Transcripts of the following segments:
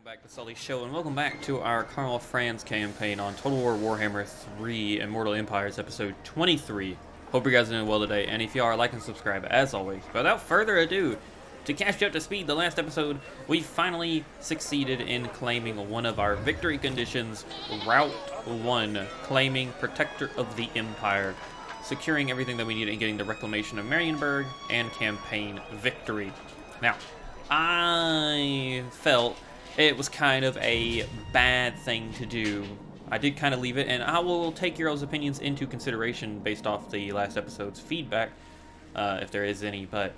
back to SaltyyShow, and welcome back to our Karl Franz campaign on Total War Warhammer 3 Immortal Empires, episode 23. Hope you guys are doing well today, and if you are, like and subscribe as always. But without further ado, to catch you up to speed, the last episode, we finally succeeded in claiming one of our victory conditions, Route 1, claiming Protector of the Empire, securing everything that we needed and getting the Reclamation of Marienburg and campaign victory. Now, I felt it was kind of a bad thing to do. I did kind of leave it, and I will take your all's opinions into consideration based off the last episode's feedback, if there is any, but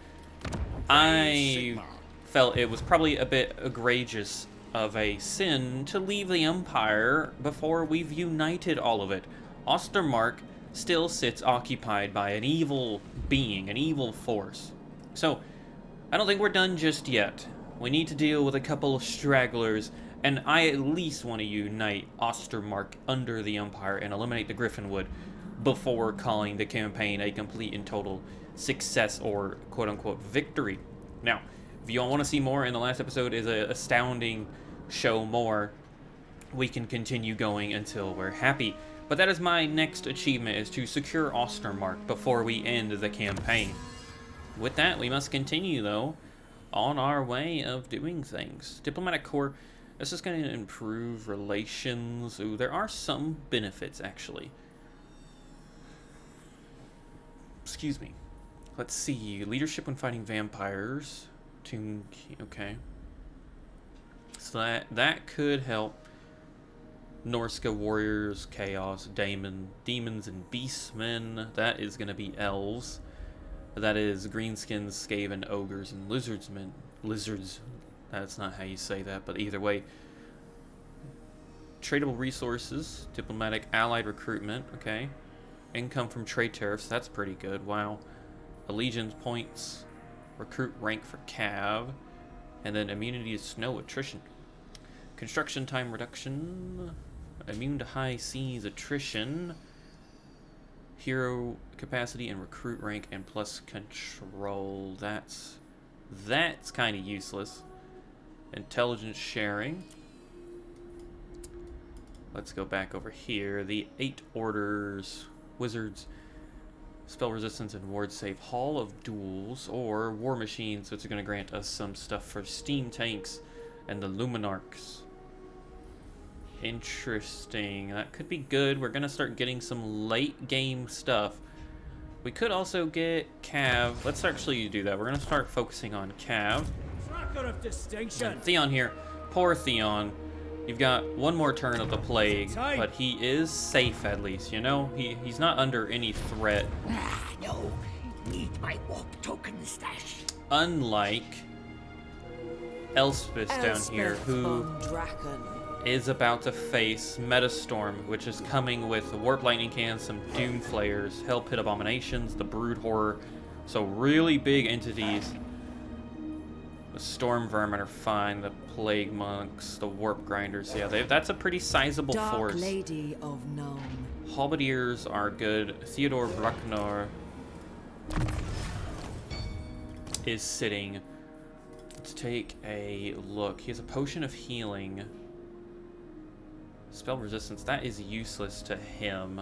I felt it was probably a bit egregious of a sin to leave the Empire before we've united all of it. Ostermark still sits occupied by an evil being, an evil force. So, I don't think we're done just yet. We need to deal with a couple of stragglers, and I at least want to unite Ostermark under the Empire and eliminate the Griffinwood before calling the campaign a complete and total success or quote-unquote victory. Now, if you all want to see more, in the last episode is an astounding show more. We can continue going until we're happy. But that is my next achievement, is to secure Ostermark before we end the campaign. With that, we must continue, though, on our way of doing things. Diplomatic Corps, this is going to improve relations. Ooh, there are some benefits, actually. Excuse me. Let's see. Leadership when fighting vampires. Okay. So that could help. Norska warriors, chaos, demons, and beastmen. That is going to be elves. That is greenskins, skaven, ogres, and lizardsmen. Lizards. That's not how you say that, but either way. Tradable resources, diplomatic allied recruitment, okay. Income from trade tariffs, that's pretty good, wow. Allegiance points, recruit rank for cav, and then immunity to snow attrition. Construction time reduction, immune to high seas attrition, hero capacity and recruit rank, and plus control. That's kind of useless. Intelligence sharing. Let's go back over here. The 8 orders, wizards, spell resistance, and ward save. Hall of duels or war machines, which are going to grant us some stuff for steam tanks and the luminarchs. Interesting. That could be good. We're going to start getting some late game stuff. We could also get Cav. Let's actually do that. We're going to start focusing on Cav. Of distinction. And Theon here. Poor Theon. You've got one more turn of the plague, but he is safe at least, you know? He's not under any threat. No. Need my warp token stash. Unlike Elspeth down here, who is about to face Metastorm, which is coming with Warp Lightning Cans, some Doom Flayers, Hell Pit Abominations, the Brood Horror. So really big entities. The Storm Vermin are fine, the Plague Monks, the Warp Grinders. Yeah, that's a pretty sizable force. Dark Lady of Nome. Halberdiers are good. Theodore Bruckner is sitting. Let's take a look. He has a Potion of Healing. Spell resistance, that is useless to him.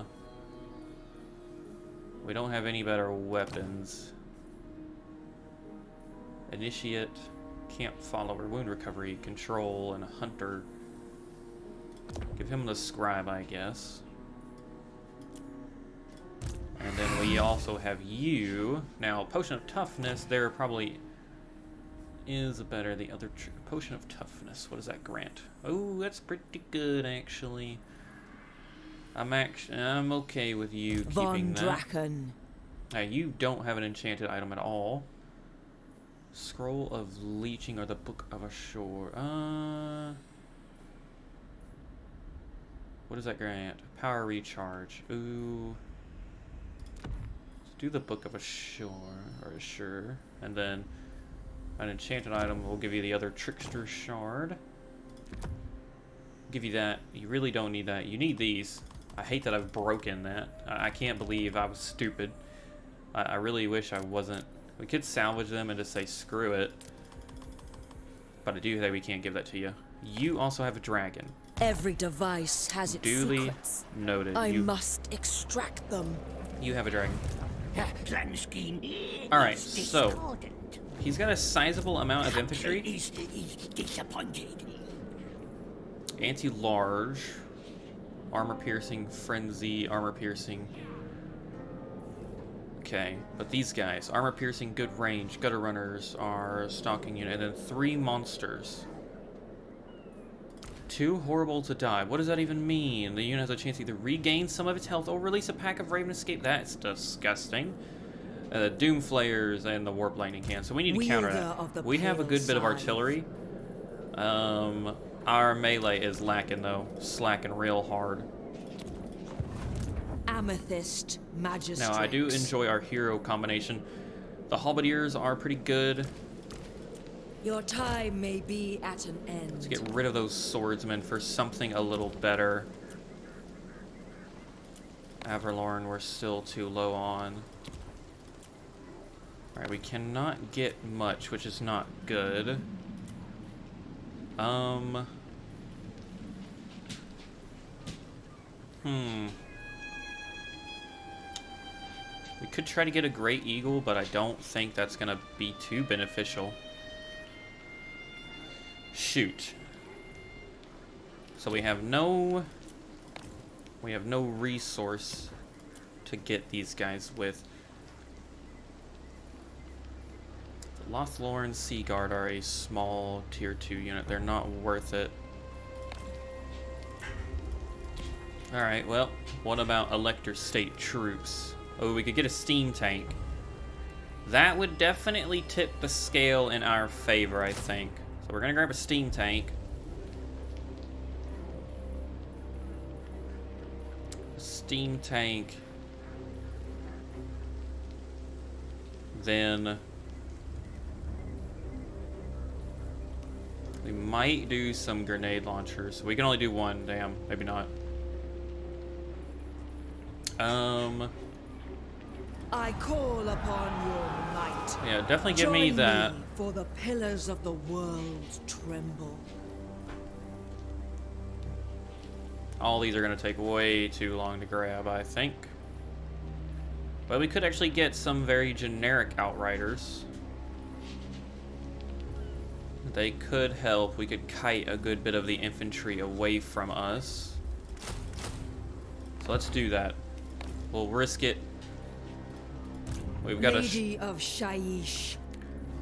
We don't have any better weapons. Initiate, camp follower, wound recovery, control, and a hunter. Give him the scribe, I guess. And then we also have you. Now, potion of toughness, there probably is better. The other potion of toughness. What does that grant? Oh, that's pretty good, actually. I'm okay with you keeping that. Draken. Now, you don't have an enchanted item at all. Scroll of Leeching or the Book of Ashore. What does that grant? Power recharge. Ooh. Let's do the Book of Ashore or Ashore, and then an enchanted item will give you the other Trickster Shard. Give you that. You really don't need that. You need these. I hate that I've broken that. I can't believe I was stupid. I really wish I wasn't. We could salvage them and just say screw it. But I do think we can't give that to you. You also have a dragon. Every device has its Duly secrets. noted. I You must extract them. have a dragon. Plan scheme All right, is so discordant. he's got a sizable amount of infantry. Is disappointed. Anti-large, armor-piercing, frenzy, armor-piercing. Okay, but these guys, armor-piercing, good range, gutter runners are a stalking unit, and then 3 monsters. 2 horrible to die. What does that even mean? The unit has a chance to either regain some of its health or release a pack of Raven Escape. That's disgusting. The Doom Flayers and the Warp Lightning Can. So we need to counter that. We have a good bit of artillery. Our melee is lacking though. Slacking real hard. Amethyst Magistrate. Now I do enjoy our hero combination. The Halberdiers are pretty good. Your time may be at an end. Let's get rid of those swordsmen for something a little better. Averlorn, we're still too low on. Alright, we cannot get much, which is not good. We could try to get a Great Eagle, but I don't think that's gonna be too beneficial. Shoot. So we have no resource to get these guys with. The Lothlorn Sea Guard are a small tier 2 unit. They're not worth it. Alright, well, what about Elector State troops? Oh, we could get a steam tank. That would definitely tip the scale in our favor, I think. So we're gonna grab a steam tank. Steam tank. Then we might do some grenade launchers. We can only do one, damn, maybe not. I call upon your might. Yeah, definitely give me that. Me, for the pillars of the world tremble. All these are going to take way too long to grab, I think. But we could actually get some very generic Outriders. They could help. We could kite a good bit of the infantry away from us. So let's do that. We'll risk it. We've got Lady of Shaiish.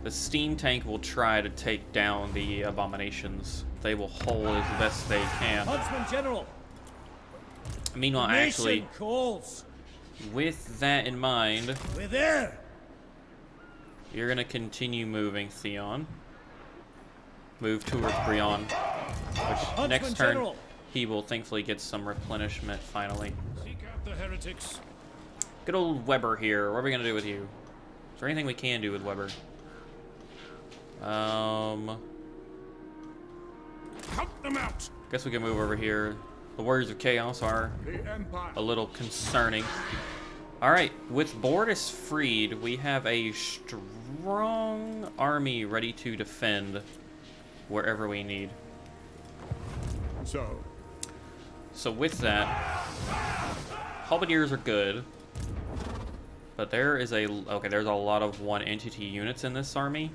The steam tank will try to take down the abominations. They will hold as best they can. Huntsman General. Meanwhile, actually, calls. with that in mind, We're there. you're gonna continue moving, Theon. Move towards Brion, which next turn General. he will thankfully get some replenishment finally. Seek out the heretics. Good old Weber here. What are we gonna do with you? Is there anything we can do with Weber? Cut them out. Guess we can move over here. The Warriors of Chaos are a little concerning. Alright, with Bordis freed, we have a strong army ready to defend wherever we need. So with that, Halberdiers are good. But there's a lot of one entity units in this army.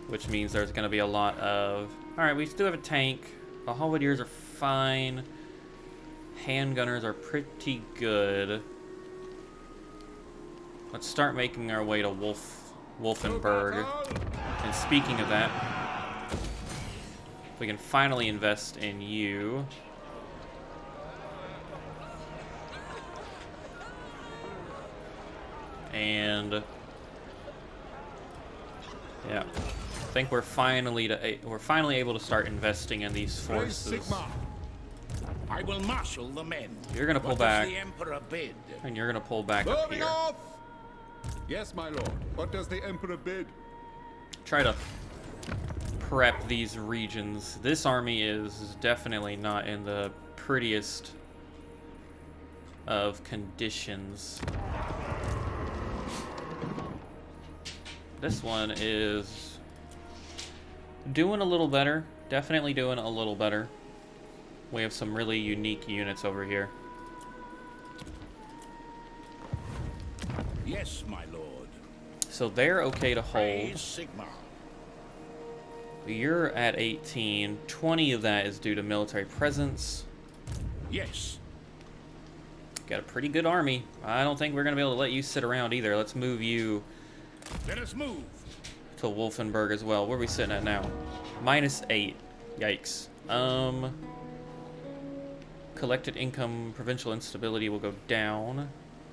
Which means there's going to be a lot of... Alright, we still have a tank. The Halberdiers are fine. Handgunners are pretty good. Let's start making our way to Wolfenburg. And speaking of that, we can finally invest in you. And yeah, I think we're finally able to start investing in these forces. I will marshal the men. You're gonna pull What back, does the Emperor bid? and you're gonna pull back up Moving here. off! Yes, my lord. What does the Emperor bid? Try to prep these regions. This army is definitely not in the prettiest of conditions. This one is doing a little better. Definitely doing a little better. We have some really unique units over here. Yes, my lord. So they're okay to hold. Praise Sigma. You're at 18. 20 of that is due to military presence. Yes. Got a pretty good army. I don't think we're going to be able to let you sit around either. Let's move you Let us move. to Wolfenburg as well. Where are we sitting at now? -8. Yikes. Collected income, provincial instability will go down.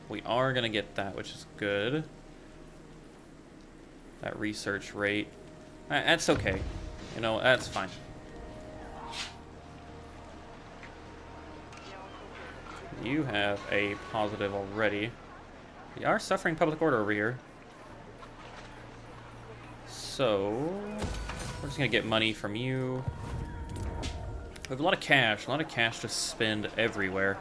We are going to get that, which is good. That research rate. That's okay. You know, that's fine. You have a positive already. We are suffering public order over here. So, we're just going to get money from you. We have a lot of cash to spend everywhere.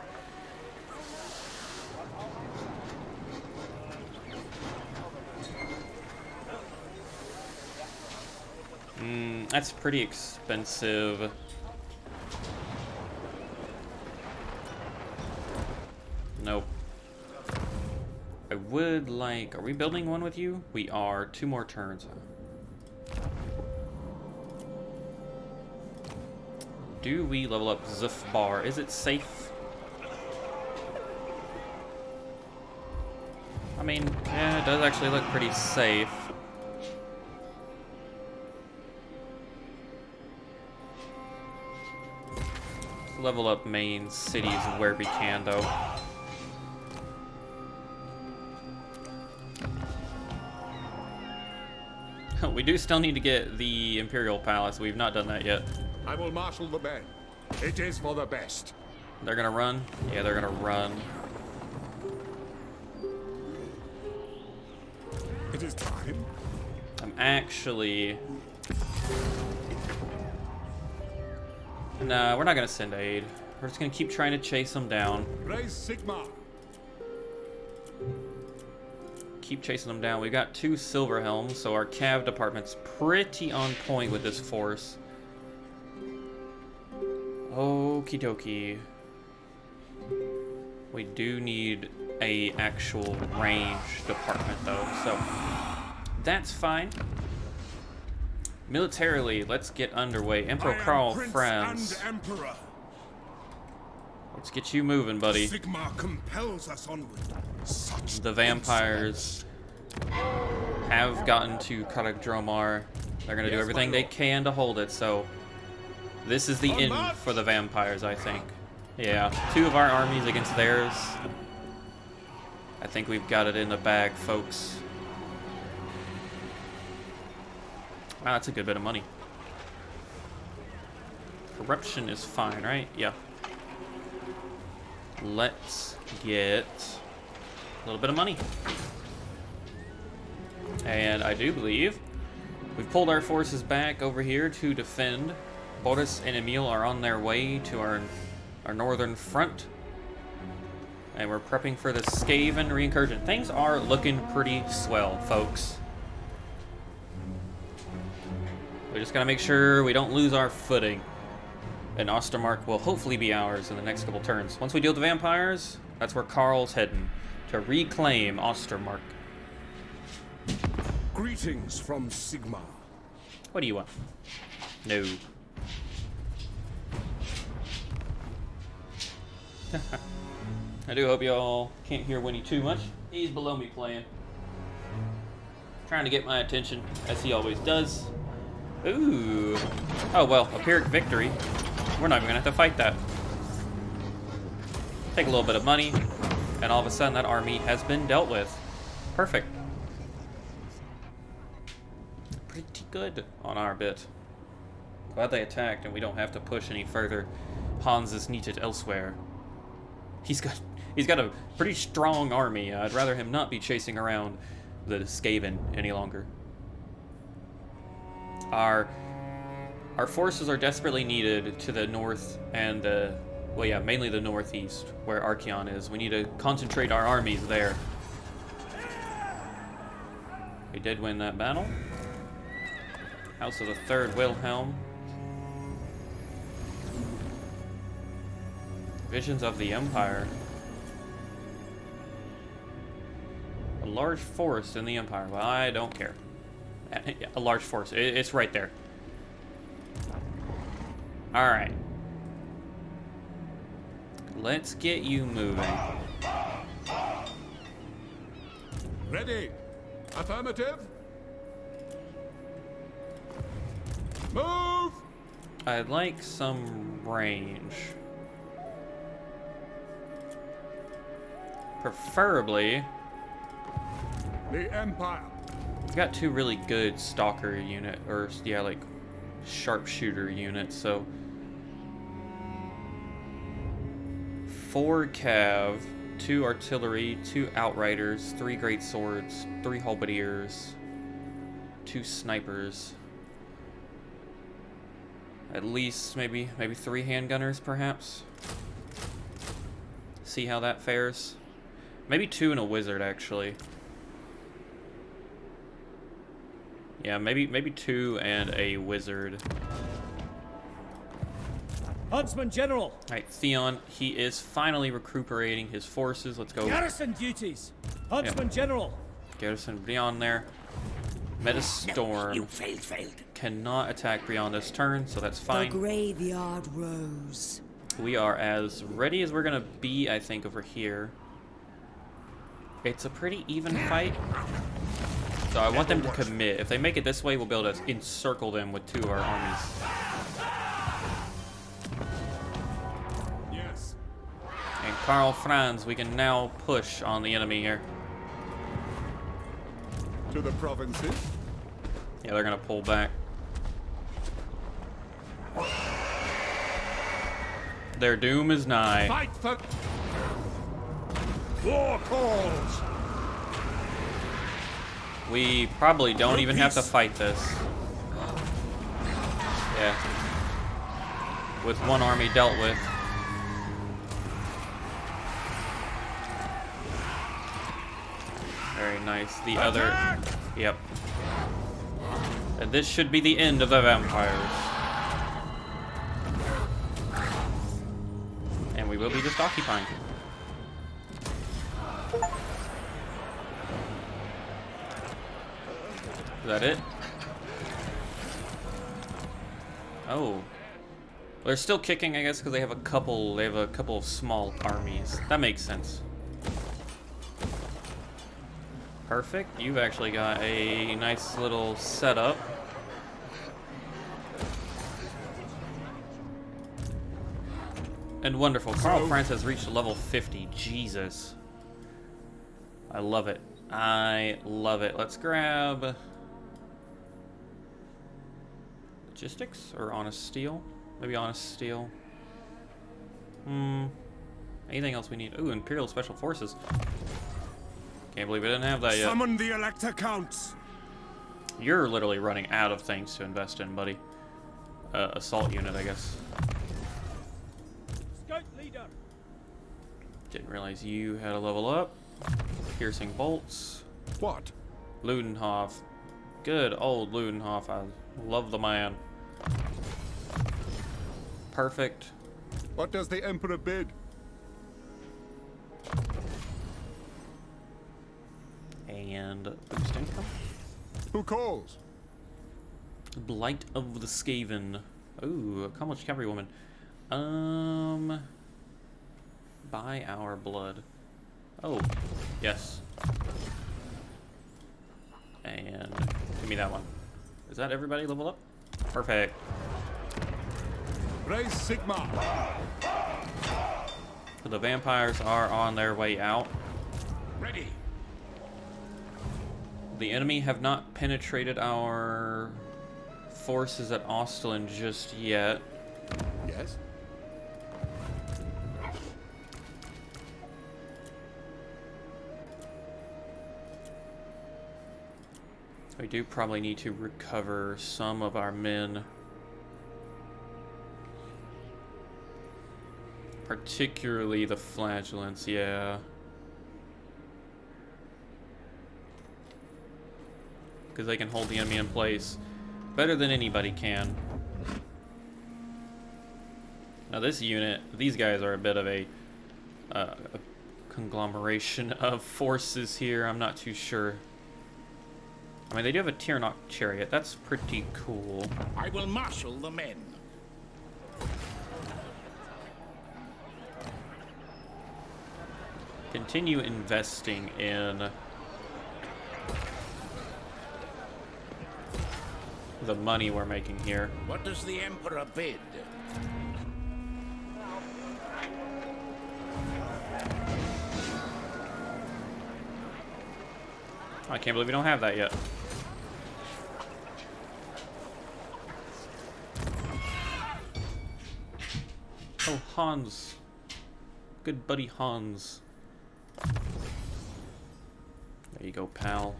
That's pretty expensive. Nope. I would like... Are we building one with you? We are. 2 more turns. Do we level up Zufbar? Is it safe? I mean, yeah, it does actually look pretty safe. Level up main cities where we can, though. We do still need to get the Imperial Palace. We've not done that yet. I will marshal the men. It is for the best. They're gonna run? Yeah, they're gonna run. It is time. I'm actually... Nah, we're not gonna send aid. We're just gonna keep trying to chase them down. Praise Sigma. Keep chasing them down. We've got 2 silver helms, so our cav department's pretty on point with this force. Okie dokie. We do need a actual range department though, so that's fine. Militarily, let's get underway. Emperor Karl Franz. And Emperor. Let's get you moving, buddy. Sigma compels us onward. Such The vampires have gotten to Karak Dromar. They're gonna do Yes, everything my they lord. can to hold it, so this is the On end march! for the vampires, I think. Yeah, 2 of our armies against theirs. I think we've got it in the bag, folks. Wow, that's a good bit of money. Corruption is fine, right? Yeah. Let's get a little bit of money. And I do believe we've pulled our forces back over here to defend. Boris and Emil are on their way to our northern front. And we're prepping for the Skaven reincursion. Things are looking pretty swell, folks. We just gotta make sure we don't lose our footing. And Ostermark will hopefully be ours in the next couple turns. Once we deal with the vampires, that's where Karl's heading. To reclaim Ostermark. greetings from Sigma. What do you want? No. I do hope y'all can't hear Winnie too much. He's below me playing. Trying to get my attention, as he always does. Ooh. Oh, well, a Pyrrhic victory. We're not even gonna have to fight that. Take a little bit of money, and all of a sudden that army has been dealt with. Perfect. Pretty good on our bit. Glad they attacked and we don't have to push any further. Hans is needed elsewhere. He's got a pretty strong army. I'd rather him not be chasing around the Skaven any longer. Our forces are desperately needed to the north and the, well, yeah, mainly the northeast, where Archeon is. We need to concentrate our armies there. We did win that battle. House of the Third Wilhelm. Visions of the Empire. A large forest in the Empire. Well, I don't care. A large forest. It's right there. Alright. Let's get you moving. Ready. Affirmative. Move! I'd like some range. Preferably, The Empire. we've got two really good stalker unit, or yeah, like sharpshooter units, so 4 cav, 2 artillery, 2 outriders, 3 great swords, 3 halberdiers, 2 snipers. At least maybe 3 handgunners, perhaps. See how that fares. Maybe 2 and a wizard, actually. Yeah, maybe 2 and a wizard. Huntsman General, Alright, Theon, he is finally recuperating his forces. Let's go. garrison duties. Huntsman General, Garrison Brion there. Meta No, Storm you failed. cannot attack Brion this turn, so that's The fine. graveyard rose. We are as ready as we're gonna be, I think, over here. It's a pretty even fight. So I want them to commit. If they make it this way, we'll be able to encircle them with 2 of our armies. Yes. And Karl Franz, we can now push on the enemy here. To the provinces. Yeah, they're gonna pull back. Their doom is nigh. Fight for War calls. We probably don't even have to fight this. Yeah. With 1 army dealt with. Very nice. The other... Yep. And this should be the end of the vampires. And we will be just occupying. Is that it? Oh. Well, they're still kicking, I guess, because they have a couple of small armies. That makes sense. Perfect. You've actually got a nice little setup. And wonderful. Karl Franz has reached level 50. Jesus. I love it. I love it. Let's grab logistics or honest steel. Maybe honest steel. Anything else we need? Ooh, Imperial Special Forces. Can't believe we didn't have that yet. Summon the Elector Counts. You're literally running out of things to invest in, buddy. Assault unit, I guess. scout leader. Didn't realize you had a level up. Piercing bolts. what? Ludenhoff. Good old Ludenhoff. I love the man. Perfect. What does the Emperor bid? And boost income. Who calls? Blight of the Skaven. Ooh, accomplished cavalry woman. Buy our blood. Oh, yes. And give me that one. Is that everybody level up? Perfect. Raise Sigma. So the vampires are on their way out. Ready. The enemy have not penetrated our forces at Ostlin just yet. Yes. We do probably need to recover some of our men. Particularly the flagellants, yeah. Because they can hold the enemy in place. Better than anybody can. Now this unit, these guys are a bit of a conglomeration of forces here. I'm not too sure. I mean, they do have a Tyrnok chariot. That's pretty cool. I will marshal the men. Continue investing in the money we're making here. What does the Emperor bid? I can't believe we don't have that yet. Oh, Hans. Good buddy Hans. There you go, pal.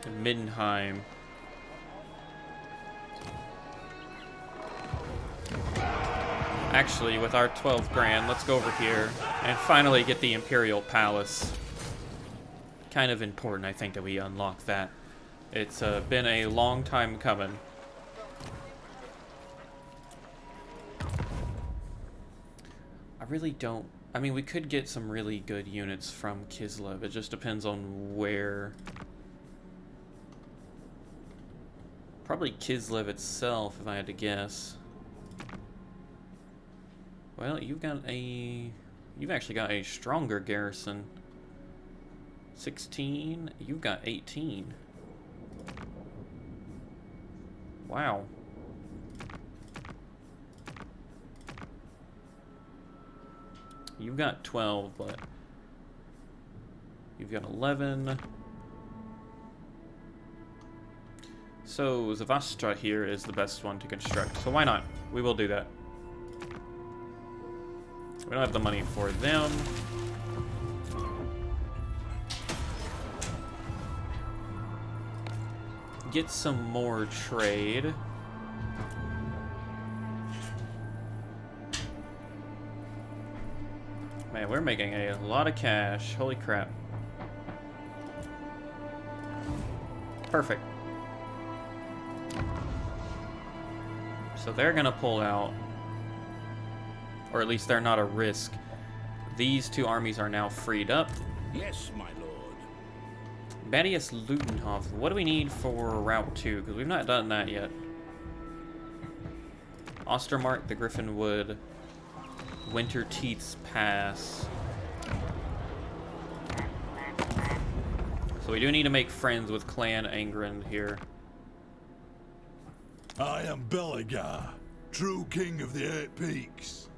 And Mindenheim. Actually, with our 12 grand, let's go over here and finally get the Imperial Palace. Kind of important, I think, that we unlock that. It's been a long time coming. I really don't... I mean, we could get some really good units from Kislev. It just depends on where. Probably Kislev itself, if I had to guess. Well, you've actually got a stronger garrison. 16, you've got 18. Wow. You've got 12, but you've got 11. So Zavastra here is the best one to construct. So why not? We will do that. We don't have the money for them. Get some more trade. Man, we're making a lot of cash. Holy crap. Perfect. So they're gonna pull out. Or at least they're not a risk. These two armies are now freed up. Yes, my lord. Badius Lutenhof. What do we need for Route 2? Because we've not done that yet. Ostermark, the Griffin Wood. Winter Teeth's Pass. So we do need to make friends with Clan Angrand here. I am Beligar, true king of the Eight Peaks.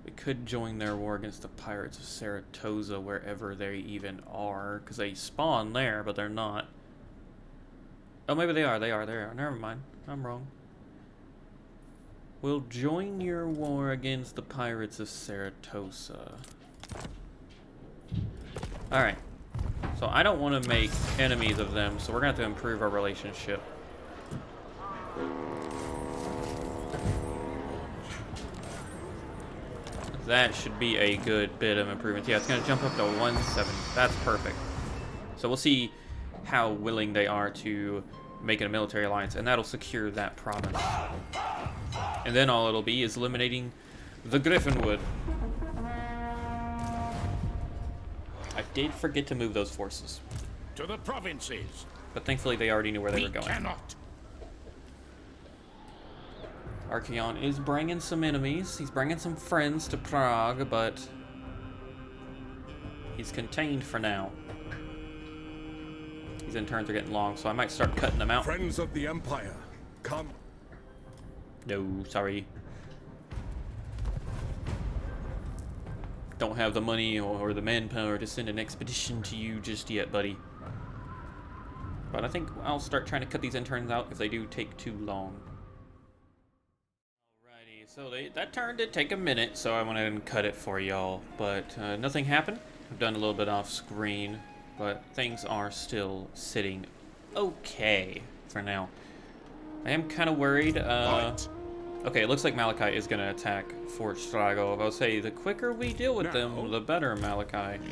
We could join their war against the pirates of Saratoga, wherever they even are, because they spawn there, but they're not. Oh, maybe they are. They are. Never mind. I'm wrong. We'll join your war against the pirates of Saratoga. Alright. So I don't want to make enemies of them, so we're going to have to improve our relationship. That should be a good bit of improvement. Yeah, it's going to jump up to 170. That's perfect. So we'll see how willing they are to make it a military alliance, and that'll secure that province. And then all it'll be is eliminating the Griffinwood. I did forget to move those forces. To the provinces. But thankfully they already knew where they We were going. cannot. Archeon is bringing some enemies. He's bringing some friends to Prague, but he's contained for now. These in turns are getting long, so I might start cutting them out. Friends of the Empire, come. No, sorry. Don't have the money or the manpower to send an expedition to you just yet, buddy. But I think I'll start trying to cut these interns out if they do take too long. Alrighty, so that turn did take a minute, so I went ahead and cut it for y'all. But nothing happened. I've done a little bit off screen, but things are still sitting okay for now. I am kind of worried. Right. Okay, it looks like Malachi is going to attack Fort Strago. I'll say the quicker we deal with them, the better, Malachi.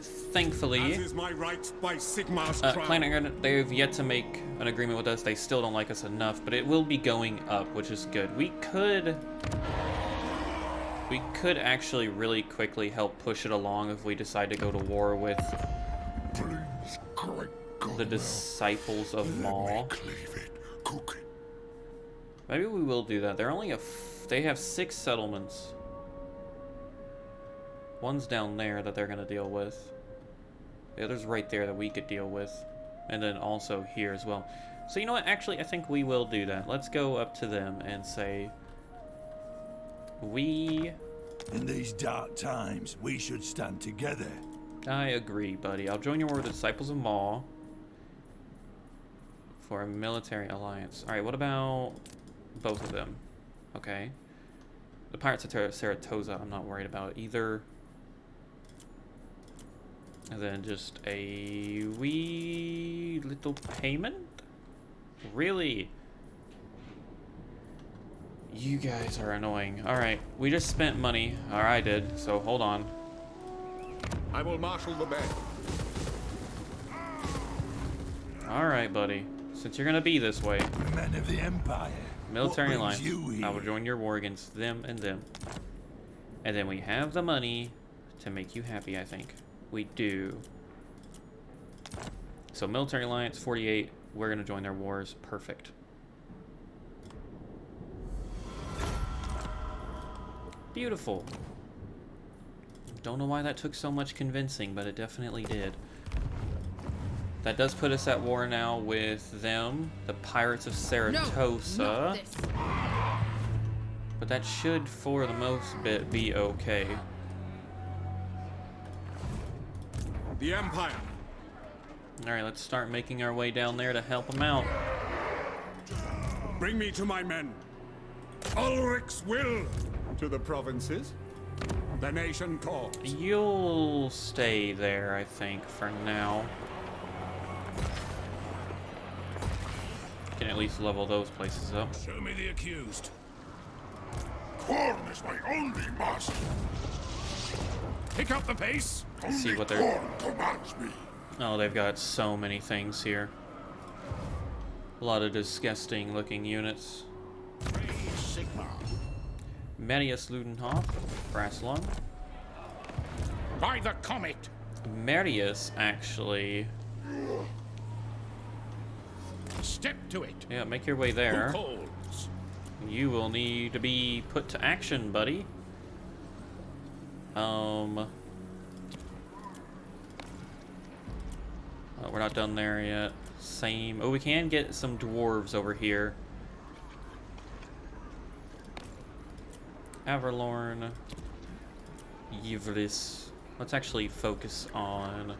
Thankfully, As is my right by Sigmar's Clan Aaron, they've yet to make an agreement with us. They still don't like us enough, but it will be going up, which is good. We could actually really quickly help push it along if we decide to go to war with the disciples of Maul. Maybe we will do that. They're only they have 6 settlements. One's down there that they're gonna deal with. The other's right there that we could deal with. And then also here as well. So you know what? Actually, I think we will do that. Let's go up to them and say, in these dark times, we should stand together. I agree, buddy. I'll join your war with the Disciples of Maul for a military alliance. Alright, what about both of them? Okay. The Pirates of Saratoga, I'm not worried about either. And then just a wee little payment? Really? You guys are annoying. Alright, we just spent money. Or I did, so hold on. I will marshal the men. Alright, buddy. Since you're gonna be this way, The men of the Empire. military What brings alliance, you here? I will join your war against them and them. And then we have the money to make you happy, I think. We do. So military alliance, 48. We're gonna join their wars. Perfect. Beautiful. Don't know why that took so much convincing, but it definitely did. That does put us at war now with them, the Pirates of Saratoga. But that should, for the most bit, be okay. The Empire. Alright, let's start making our way down there to help them out. Bring me to my men. Ulrich's will. To the provinces. The nation calls. You'll stay there, I think, for now. Can at least level those places up. Show me the accused. Corn is my only master. Pick up the pace. Let's see what they're... Commands me. Oh, they've got so many things here. A lot of disgusting looking units. Sigmar. Marius Ludenhoff, Brass Lung. By the comet. Marius, actually... Step to it. Yeah, make your way there. Who calls? You will need to be put to action, buddy. Oh, we're not done there yet. Same. Oh, we can get some dwarves over here. Averlorn. Yvris. Let's actually focus on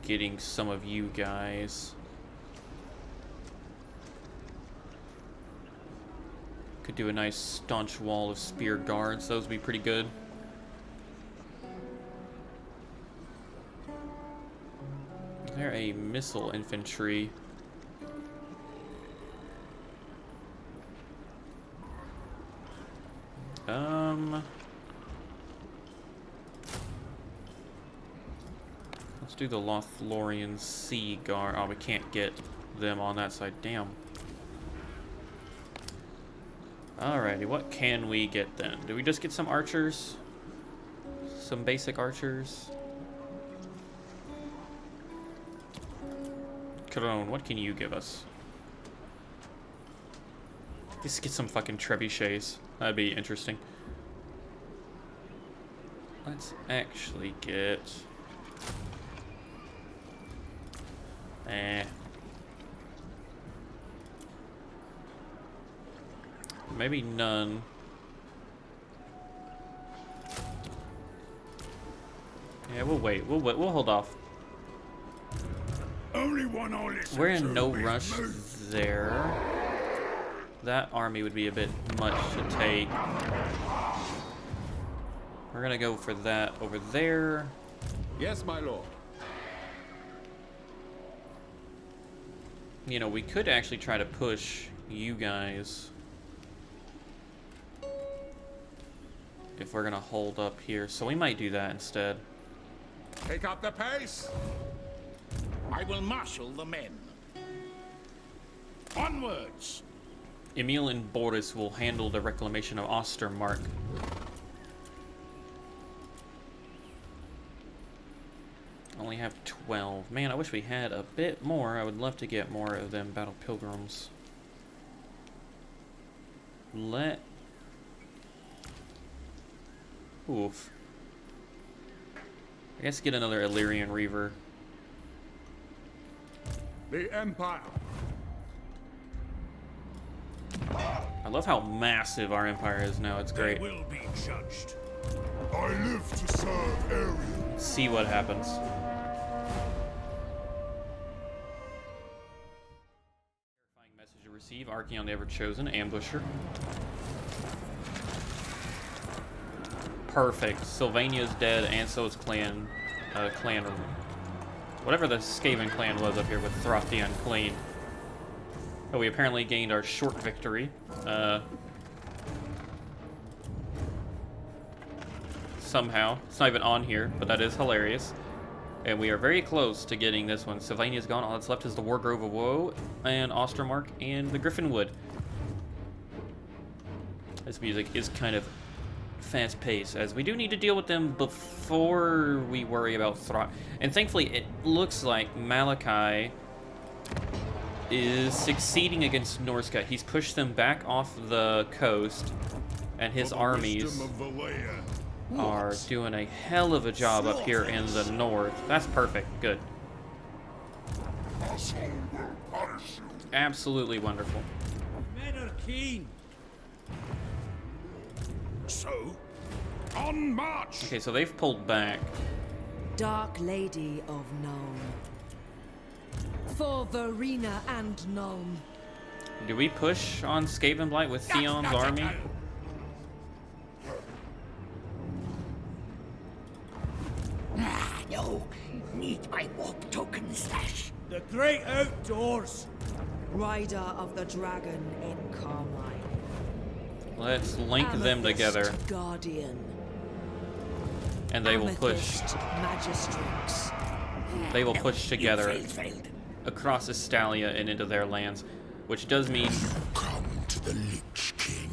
getting some of you guys. Could do a nice staunch wall of spear guards. Those would be pretty good. They're a missile infantry. Let's do the Lothlorien Sea Guard. Oh, we can't get them on that side. Damn. Alrighty, what can we get then? Do we just get some archers? Some basic archers? Crone, what can you give us? Just get some fucking trebuchets. That'd be interesting. Let's actually get... Maybe none. Yeah, we'll wait. We'll hold off. Only one will listen. We're in no rush there. That army would be a bit much to take. We're gonna go for that over there. Yes, my lord. You know, we could actually try to push you guys if we're gonna hold up here, so we might do that instead. Pick up the pace. I will marshal the men. Onwards! Emil and Boris will handle the reclamation of Ostermark. Only have 12. Man, I wish we had a bit more. I would love to get more of them battle pilgrims. Oof. I guess get another Illyrian Reaver. The Empire. I love how massive our empire is now. It's great. They will be judged. I live to serve Ariel. See what happens. Terrifying message to receive. Archeon the Ever-Chosen. Ambusher. Perfect. Sylvania's dead, and so is clan... whatever the Skaven clan was up here with Throthy and Clean. Oh, we apparently gained our short victory. Somehow. It's not even on here, but that is hilarious. And we are very close to getting this one. Sylvania's gone. All that's left is the Wargrove of Woe, and Ostermark, and the Griffinwood. This music is kind of fast-paced, as we do need to deal with them before we worry about Throt. And thankfully, it looks like Malachi is succeeding against Norsca. He's pushed them back off the coast, and his armies are doing a hell of a job up here in the north. That's perfect. Good. Absolutely wonderful. Men are keen. So, on march! Okay, so they've pulled back. Dark Lady of Nome. For Verena and Nome. Do we push on Skavenblight with Theon's army? No, need my warp token stash. The great outdoors. Rider of the Dragon in Carmine. Let's link them Amethyst together, Guardian. and they will push. Amethyst Magistrix. They will push together Failed. across Estalia and into their lands, which does mean Come to the Lich King.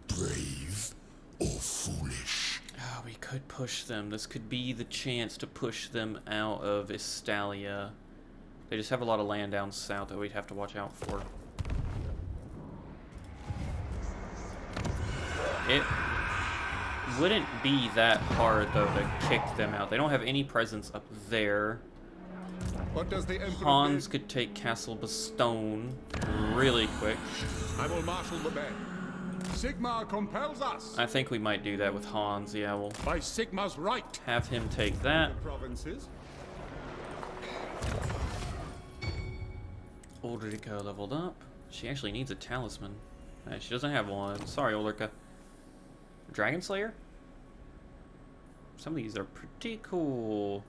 Brave or foolish? oh, we could push them. This could be the chance to push them out of Estalia. They just have a lot of land down south that we'd have to watch out for. It wouldn't be that hard, though, to kick them out. They don't have any presence up there. What does the Emperor Hans bid? could take Castle Bastone really quick. I will marshal the men. Sigmar compels us. I think we might do that with Hans. Yeah, we'll By Sigmar's right. have him take that. The provinces. Ulrika leveled up. She actually needs a talisman. She doesn't have one. Sorry, Ulrika. Dragon Slayer? Some of these are pretty cool.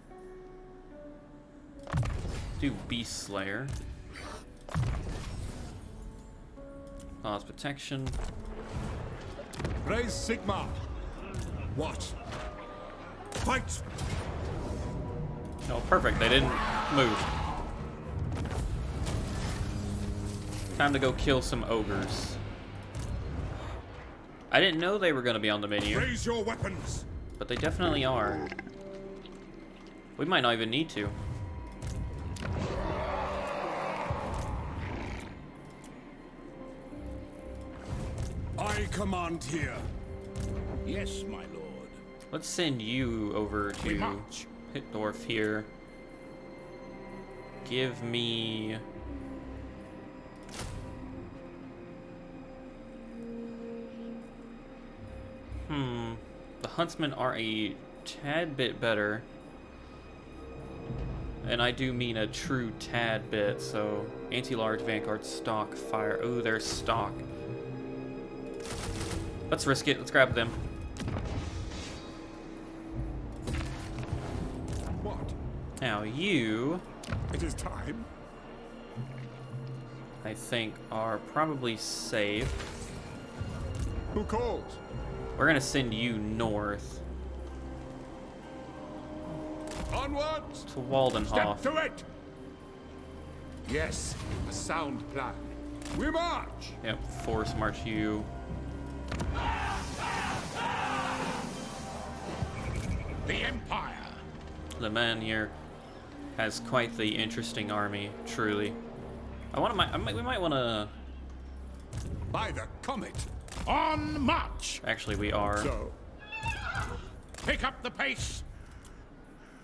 Do Beast Slayer. Lost Protection. Raise Sigmar. What? Fight! Oh, perfect. They didn't move. Time to go kill some ogres. I didn't know they were going to be on the menu, Raise your weapons. but they definitely are. We might not even need to. I command here. Yes, my lord. Let's send you over We to march. Hitdorf here. Give me... The Huntsmen are a tad bit better. And I do mean a true tad bit, so... Anti-large Vanguard stock fire. Oh, they're stock. Let's risk it. Let's grab them. What? Now you... It is time. I think, are probably safe. Who calls? We're gonna send you north Onwards! to Waldenhof. Step to it! Yes, a sound plan. We march! Yep, force march you. The Empire. The man here has quite the interesting army, truly. We might want to. By the comet! On march. Actually, we are So, Pick up the pace.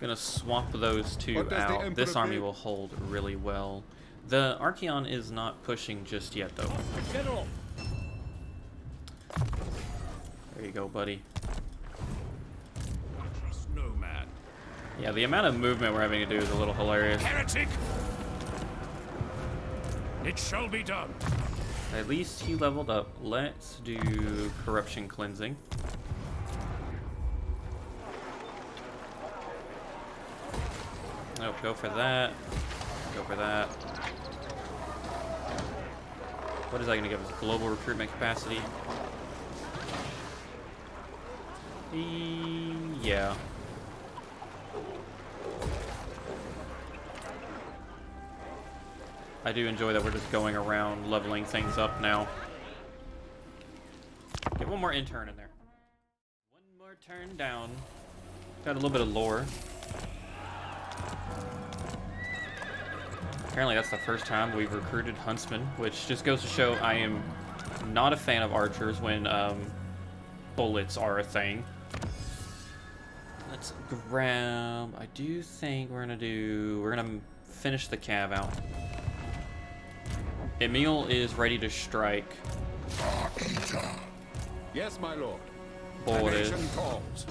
gonna swap those two What does the out. Emperor This army bid? will hold really well. The Archeon is not pushing just yet, though. General. There you go, buddy. Trust no man. Yeah, the amount of movement we're having to do is a little hilarious. Heretic. It shall be done. At least he leveled up. Let's do corruption cleansing. Nope, go for that. Go for that. What is that going to give us? Global recruitment capacity? Yeah. I do enjoy that we're just going around leveling things up now. Get one more intern in there. One more turn down. Got a little bit of lore. Apparently that's the first time we've recruited huntsmen, which just goes to show I am not a fan of archers when bullets are a thing. Let's grab... I do think we're gonna finish the cav out. Emil is ready to strike. yes, my lord. Bull The it is. nation calls.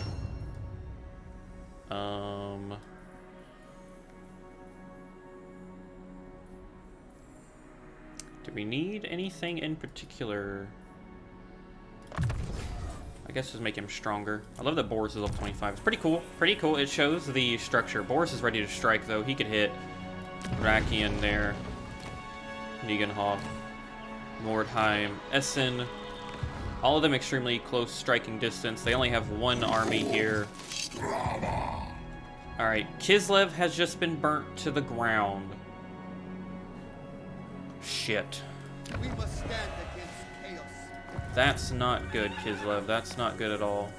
Do we need anything in particular? I guess just make him stronger. I love that Boris is level 25. It's pretty cool. Pretty cool. It shows the structure. Boris is ready to strike, though. He could hit Rakian there. Niegenhof. Mordheim. Essen. All of them extremely close striking distance. They only have one army here. Alright. Kislev has just been burnt to the ground. Shit. We must stand against chaos. That's not good, Kislev. That's not good at all.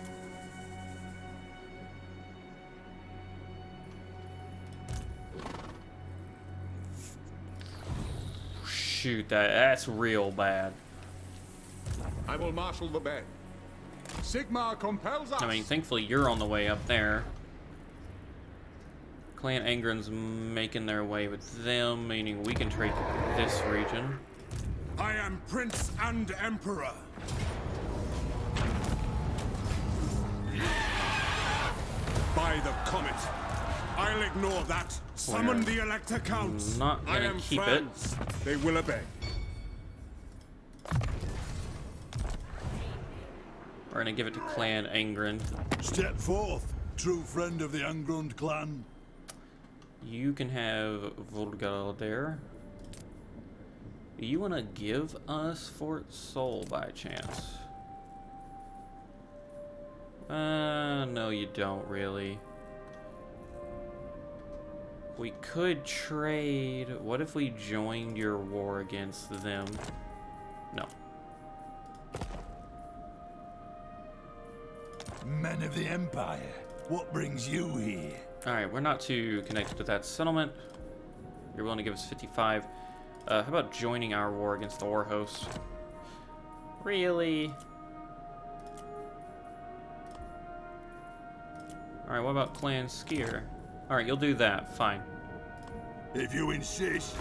Shoot, that's real bad. I will marshal the band. Sigmar compels us. I mean, thankfully you're on the way up there. Clan Angren's making their way with them, meaning we can trade this region. I am Prince and Emperor. By the comet. I'll ignore that. Summon the Elector Counts. Not I gonna am keep Franz. They will obey. We're gonna give it to Clan Angren. Step forth, true friend of the Angrund clan. You can have Volgal there. Do you want to give us Fort Sol by chance? No, you don't really. We could trade. What if we joined your war against them? No. Men of the Empire, what brings you here? Alright, we're not too connected to that settlement. You're willing to give us 55. How about joining our war against the war host? Really? Alright, what about Clan Skier? Alright, you'll do that. Fine. If you insist.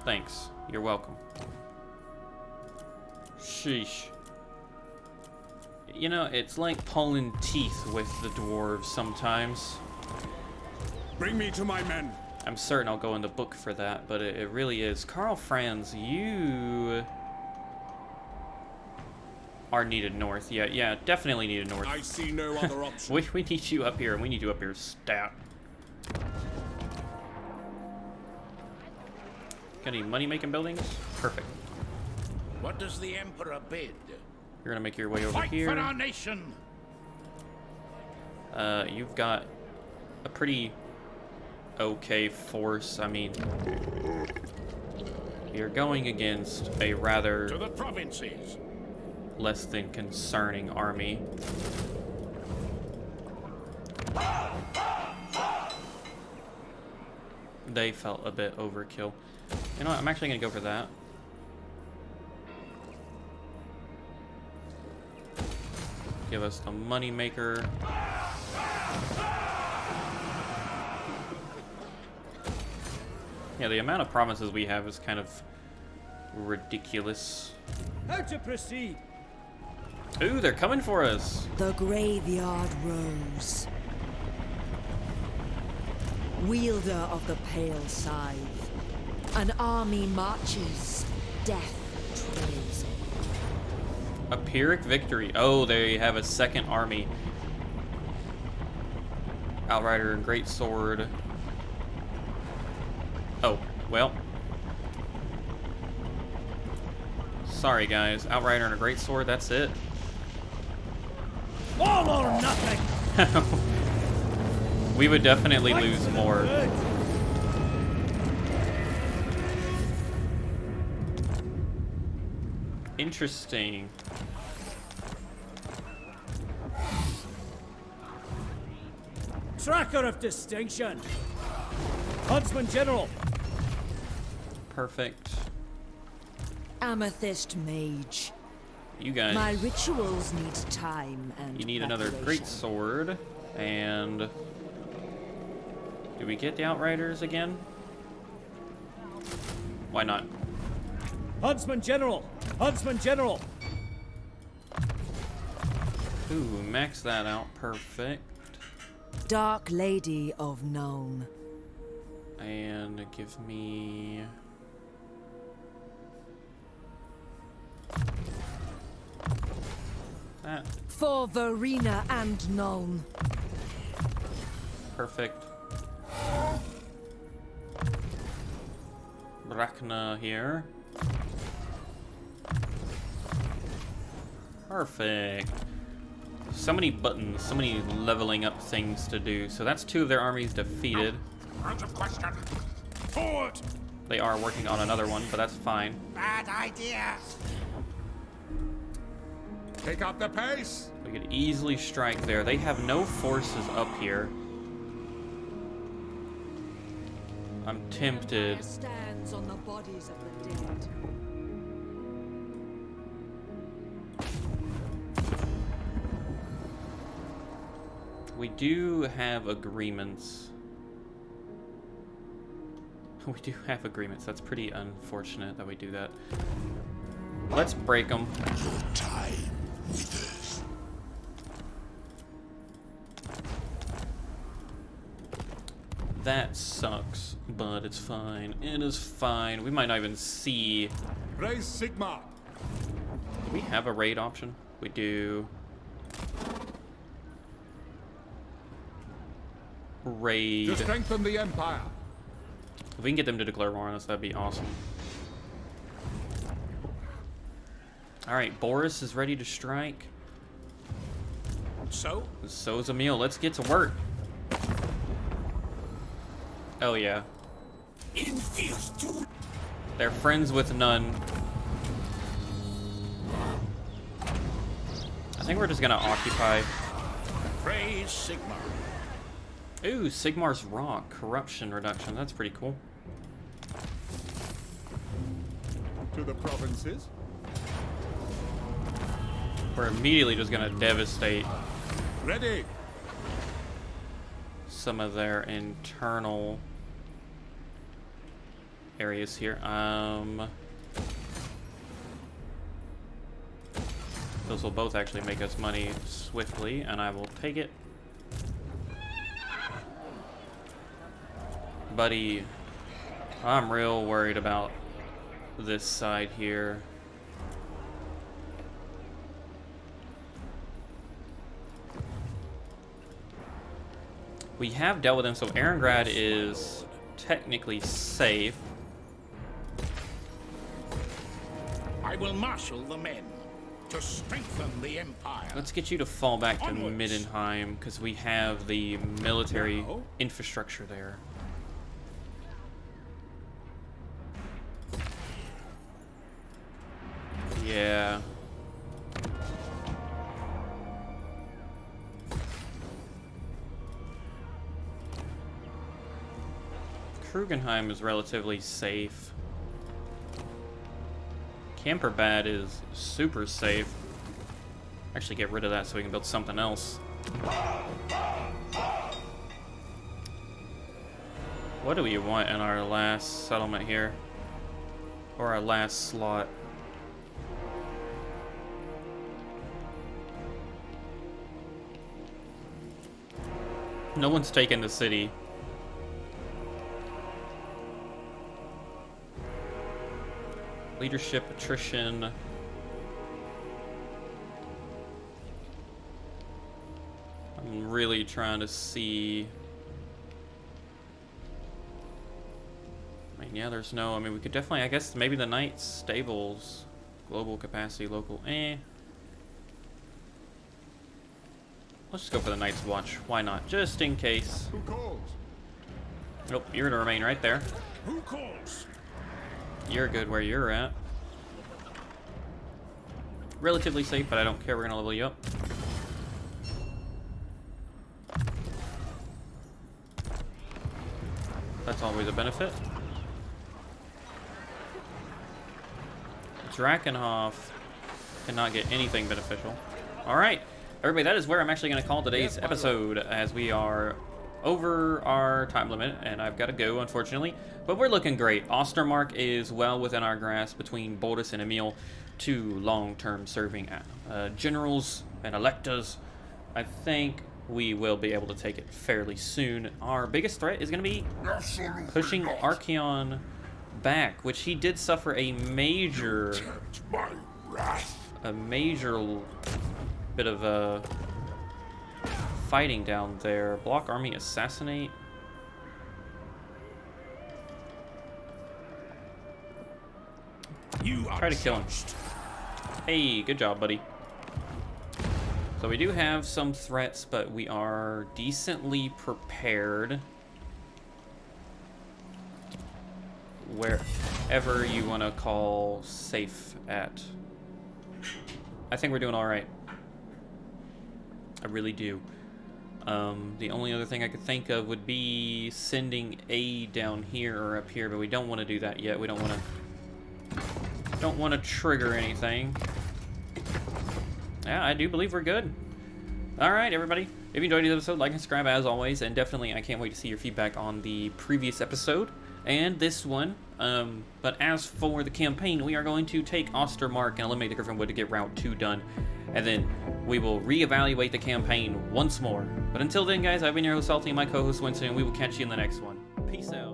Thanks. You're welcome. Sheesh. You know, it's like pulling teeth with the dwarves sometimes. Bring me to my men. I'm certain I'll go in the book for that, but it really is. Karl Franz, you are needed north. Yeah, definitely needed north. I see no other option. we need you up here, and we need you up here stat. Got any money-making buildings? Perfect. What does the Emperor bid? You're gonna make your way over Fight here. for our nation! You've got a pretty okay force. I mean, you're going against a rather To the provinces! less than concerning army. They felt a bit overkill. You know what? I'm actually gonna go for that. Give us the money maker. Yeah, the amount of provinces we have is kind of ridiculous. How to proceed? Ooh, they're coming for us. The graveyard rose. Wielder of the pale scythe. An army marches. Death trails it. A Pyrrhic victory. Oh, they have a second army. Outrider and Great Sword. Oh, well. Sorry, guys. Outrider and a Great Sword, that's it. All or nothing! We would definitely Fight lose for the more. good. Interesting. Tracker of distinction. Huntsman General. Perfect. Amethyst mage. You guys. My rituals need time and You need another preparation. Great Sword. And do we get the Outriders again? Why not? Huntsman General. Huntsman General. Ooh, max that out. Perfect. Dark Lady of Known. And give me... that. For Verena and Known. Perfect. Brachna here. Perfect. So many buttons, so many leveling up things to do. So that's 2 of their armies defeated. Out of question! Forward! They are working on another one, but that's fine. Bad idea! Pick up the pace. We could easily strike there. They have no forces up here. I'm tempted. There stands on the bodies of the dead. We do have agreements. We do have agreements. That's pretty unfortunate that we do that. Let's break them. Time withers. That sucks, but it's fine. It is fine. We might not even see. Raise Sigma. Do we have a raid option? We do. Raid. To strengthen the Empire. If we can get them to declare war on us, that'd be awesome. Alright, Boris is ready to strike. So? So is Emil. Let's get to work. Oh, yeah. They're friends with none. I think we're just gonna occupy. Praise Sigmar. Ooh, Sigmar's Rock. Corruption reduction. That's pretty cool. To the provinces. We're immediately just gonna devastate Ready. some of their internal areas here. Those will both actually make us money swiftly, and I will take it. Buddy, I'm real worried about this side here. We have dealt with him, so Erengrad is technically safe. I will marshal the men to strengthen the Empire. Let's get you to fall back to Onwards. Middenheim, because we have the military infrastructure there. Yeah. Krugenheim is relatively safe. Camperbad is super safe. Actually, get rid of that so we can build something else. What do we want in our last settlement here? Or our last slot? No one's taken the city. Leadership attrition. I'm really trying to see. I mean, yeah, there's no. I mean, we could definitely. I guess maybe the Knights stables, global capacity, local. Let's just go for the Night's Watch. Why not? Just in case. Who calls? Nope, you're gonna remain right there. Who calls? You're good where you're at. Relatively safe, but I don't care. We're gonna level you up. That's always a benefit. Drakenhof cannot get anything beneficial. Alright, everybody, that is where I'm actually going to call today's episode, as we are over our time limit, and I've got to go, unfortunately. But we're looking great. Ostermark is well within our grasp between Bordus and Emil, two long-term serving generals and electors. I think we will be able to take it fairly soon. Our biggest threat is going to be pushing Archeon back, which he did suffer a major bit of fighting down there. Block army assassinate. Try to kill him. Hey, good job, buddy. So we do have some threats, but we are decently prepared. Wherever you want to call safe at. I think we're doing all right. I really do. The only other thing I could think of would be sending aid down here or up here, but we don't want to do that yet. We don't want to trigger anything. Yeah, I do believe we're good. All right, everybody. If you enjoyed this episode, like and subscribe as always, and definitely I can't wait to see your feedback on the previous episode and this one. But as for the campaign, we are going to take Ostermark and eliminate the Griffinwood to get Route 2 done, and then we will reevaluate the campaign once more. But until then, guys, I've been your host Salty, my co-host Winston, and we will catch you in the next one. Peace out.